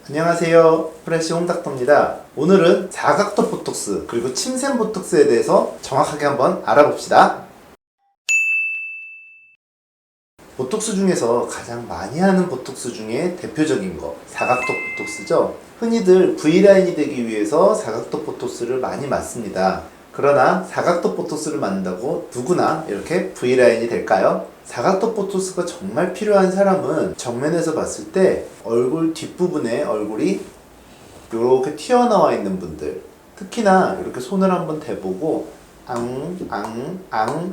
안녕하세요, 프레시 홈닥터입니다. 오늘은 사각턱 보톡스 그리고 침샘 보톡스에 대해서 정확하게 한번 알아봅시다. 보톡스 중에서 가장 많이 하는 보톡스 중에 대표적인 거 사각턱 보톡스죠. 흔히들 V라인이 되기 위해서 사각턱 보톡스를 많이 맞습니다. 그러나 사각턱 보톡스를 맞는다고 누구나 이렇게 V라인이 될까요? 사각턱 보톡스가 정말 필요한 사람은 정면에서 봤을 때 얼굴 뒷부분에 얼굴이 이렇게 튀어나와 있는 분들, 특히나 이렇게 손을 한번 대보고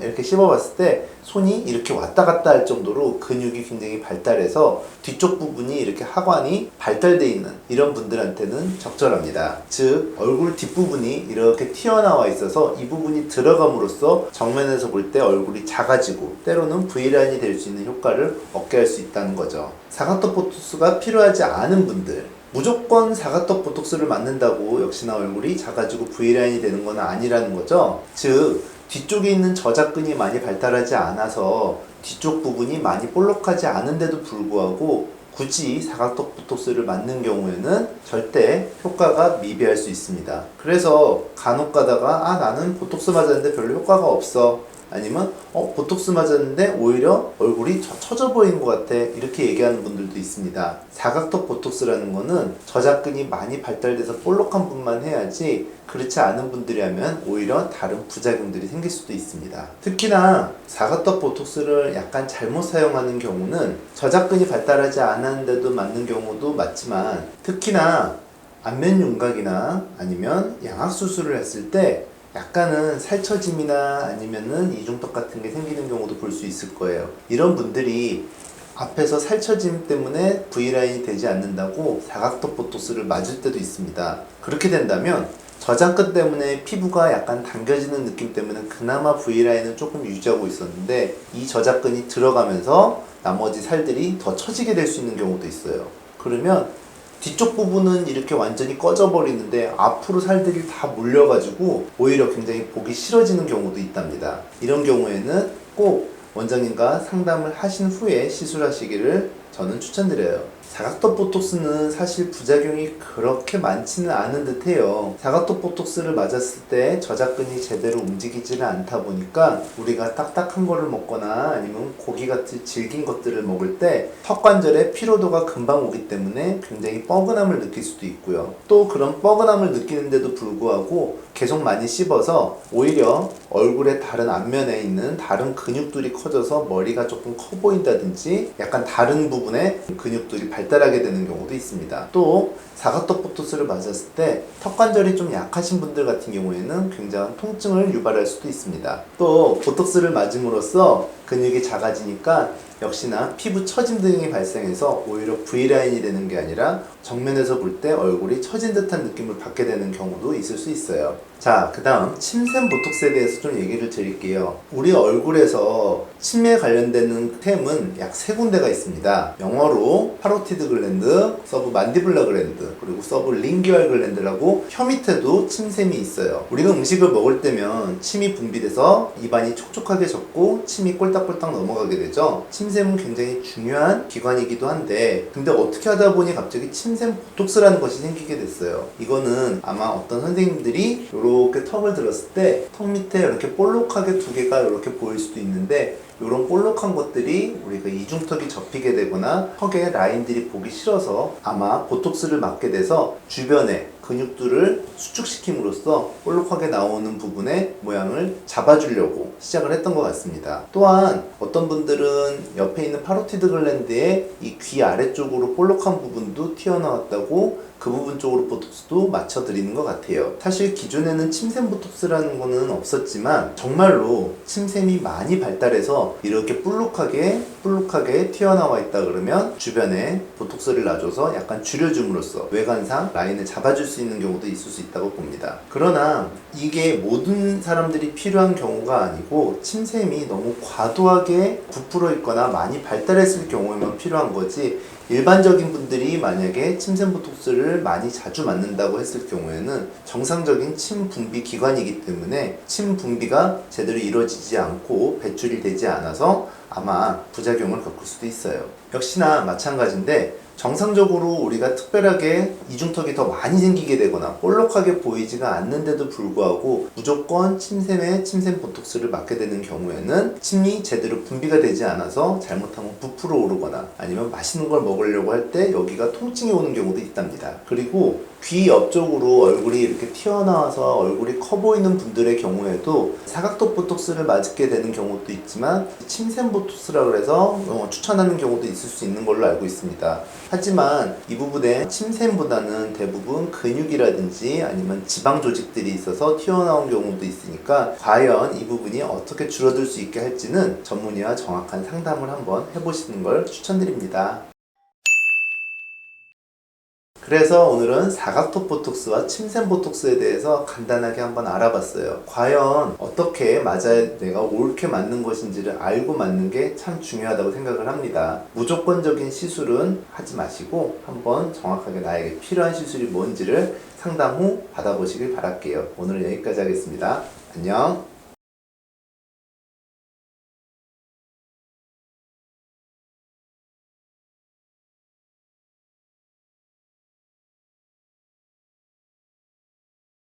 이렇게 씹어봤을 때 손이 이렇게 왔다 갔다 할 정도로 근육이 굉장히 발달해서 뒤쪽 부분이 이렇게 하관이 발달되어 있는 이런 분들한테는 적절합니다. 즉 얼굴 뒷부분이 이렇게 튀어나와 있어서 이 부분이 들어감으로써 정면에서 볼 때 얼굴이 작아지고 때로는 V라인이 될 수 있는 효과를 얻게 할 수 있다는 거죠. 사각턱 보톡스가 필요하지 않은 분들, 무조건 사각턱 보톡스를 맞는다고 역시나 얼굴이 작아지고 V라인이 되는 건 아니라는 거죠. 즉 뒤쪽에 있는 저작근이 많이 발달하지 않아서 뒤쪽 부분이 많이 볼록하지 않은데도 불구하고 굳이 사각턱 보톡스를 맞는 경우에는 절대 효과가 미비할 수 있습니다. 그래서 간혹 가다가 나는 보톡스 맞았는데 별로 효과가 없어, 아니면 보톡스 맞았는데 오히려 얼굴이 처져 보이는 것 같아, 이렇게 얘기하는 분들도 있습니다. 사각턱 보톡스라는 거는 저작근이 많이 발달돼서 볼록한 분만 해야지 그렇지 않은 분들이 하면 오히려 다른 부작용들이 생길 수도 있습니다. 특히나 사각턱 보톡스를 약간 잘못 사용하는 경우는 저작근이 발달하지 않았는데도 맞는 경우도 맞지만, 특히나 안면 윤곽이나 아니면 양악 수술을 했을 때 약간은 살처짐이나 아니면은 이중턱 같은 게 생기는 경우도 볼 수 있을 거예요. 이런 분들이 앞에서 살처짐 때문에 V라인이 되지 않는다고 사각턱 보톡스를 맞을 때도 있습니다. 그렇게 된다면 저작근 때문에 피부가 약간 당겨지는 느낌 때문에 그나마 V라인은 조금 유지하고 있었는데 이 저작근이 들어가면서 나머지 살들이 더 처지게 될 수 있는 경우도 있어요. 그러면 뒤쪽 부분은 이렇게 완전히 꺼져버리는데 앞으로 살들이 다 몰려가지고 오히려 굉장히 보기 싫어지는 경우도 있답니다. 이런 경우에는 꼭 원장님과 상담을 하신 후에 시술하시기를 저는 추천드려요. 사각턱 보톡스는 사실 부작용이 그렇게 많지는 않은 듯 해요. 사각턱 보톡스를 맞았을 때 저작근이 제대로 움직이지는 않다 보니까 우리가 딱딱한 거를 먹거나 아니면 고기 같은 질긴 것들을 먹을 때 턱관절에 피로도가 금방 오기 때문에 굉장히 뻐근함을 느낄 수도 있고요. 또 그런 뻐근함을 느끼는데도 불구하고 계속 많이 씹어서 오히려 얼굴의 다른 앞면에 있는 다른 근육들이 커져서 머리가 조금 커 보인다든지 약간 다른 부분에 근육들이 발달하게 되는 경우도 있습니다. 또 사각턱 보톡스를 맞았을 때 턱관절이 좀 약하신 분들 같은 경우에는 굉장한 통증을 유발할 수도 있습니다. 또 보톡스를 맞음으로써 근육이 작아지니까 역시나 피부 처짐 등이 발생해서 오히려 V라인이 되는 게 아니라 정면에서 볼 때 얼굴이 처진 듯한 느낌을 받게 되는 경우도 있을 수 있어요. 자, 그 다음 침샘 보톡스에 대해서 좀 얘기를 드릴게요. 우리 얼굴에서 침에 관련되는 템은 약 3군데가 있습니다. 영어로 파로티드 글랜드, 서브 만디블라 글랜드, 그리고 서브 링규알 글랜드라고 혀 밑에도 침샘이 있어요. 우리가 음식을 먹을 때면 침이 분비돼서 입안이 촉촉하게 젖고 침이 꼴딱꼴딱 넘어가게 되죠. 침샘은 굉장히 중요한 기관이기도 한데, 근데 어떻게 하다 보니 갑자기 침샘 보톡스라는 것이 생기게 됐어요. 이거는 아마 어떤 선생님들이 이렇게 턱을 들었을 때 턱 밑에 이렇게 볼록하게 2개가 이렇게 보일 수도 있는데, 이런 볼록한 것들이 우리가 이중턱이 접히게 되거나 턱의 라인들이 보기 싫어서 아마 보톡스를 맞게 돼서 주변에 근육들을 수축시킴으로써 볼록하게 나오는 부분의 모양을 잡아주려고 시작을 했던 것 같습니다. 또한 어떤 분들은 옆에 있는 파로티드 글랜드의 이 귀 아래쪽으로 볼록한 부분도 튀어나왔다고 그 부분 쪽으로 보톡스도 맞춰드리는 것 같아요. 사실 기존에는 침샘 보톡스라는 거는 없었지만 정말로 침샘이 많이 발달해서 이렇게 볼록하게 튀어나와 있다 그러면 주변에 보톡스를 놔줘서 약간 줄여줌으로써 외관상 라인을 잡아줄 수 있는 경우도 있을 수 있다고 봅니다. 그러나 이게 모든 사람들이 필요한 경우가 아니고 침샘이 너무 과도하게 부풀어 있거나 많이 발달했을 경우에만 필요한 거지, 일반적인 분들이 만약에 침샘 보톡스를 많이 자주 맞는다고 했을 경우에는 정상적인 침 분비 기관이기 때문에 침 분비가 제대로 이루어지지 않고 배출이 되지 않아서 아마 부작용을 겪을 수도 있어요. 역시나 마찬가지인데 정상적으로 우리가 특별하게 이중턱이 더 많이 생기게 되거나 볼록하게 보이지가 않는데도 불구하고 무조건 침샘에 침샘 보톡스를 맞게 되는 경우에는 침이 제대로 분비가 되지 않아서 잘못하면 부풀어 오르거나 아니면 맛있는 걸 먹으려고 할 때 여기가 통증이 오는 경우도 있답니다. 그리고 귀 옆쪽으로 얼굴이 이렇게 튀어나와서 얼굴이 커 보이는 분들의 경우에도 사각턱 보톡스를 맞게 되는 경우도 있지만 침샘 보톡스라고 해서 추천하는 경우도 있을 수 있는 걸로 알고 있습니다. 하지만 이 부분에 침샘보다는 대부분 근육이라든지 아니면 지방 조직들이 있어서 튀어나온 경우도 있으니까 과연 이 부분이 어떻게 줄어들 수 있게 할지는 전문의와 정확한 상담을 한번 해보시는 걸 추천드립니다. 그래서 오늘은 사각턱 보톡스와 침샘 보톡스에 대해서 간단하게 한번 알아봤어요. 과연 어떻게 맞아야 내가 옳게 맞는 것인지를 알고 맞는 게 참 중요하다고 생각을 합니다. 무조건적인 시술은 하지 마시고 한번 정확하게 나에게 필요한 시술이 뭔지를 상담 후 받아보시길 바랄게요. 오늘 여기까지 하겠습니다. 안녕.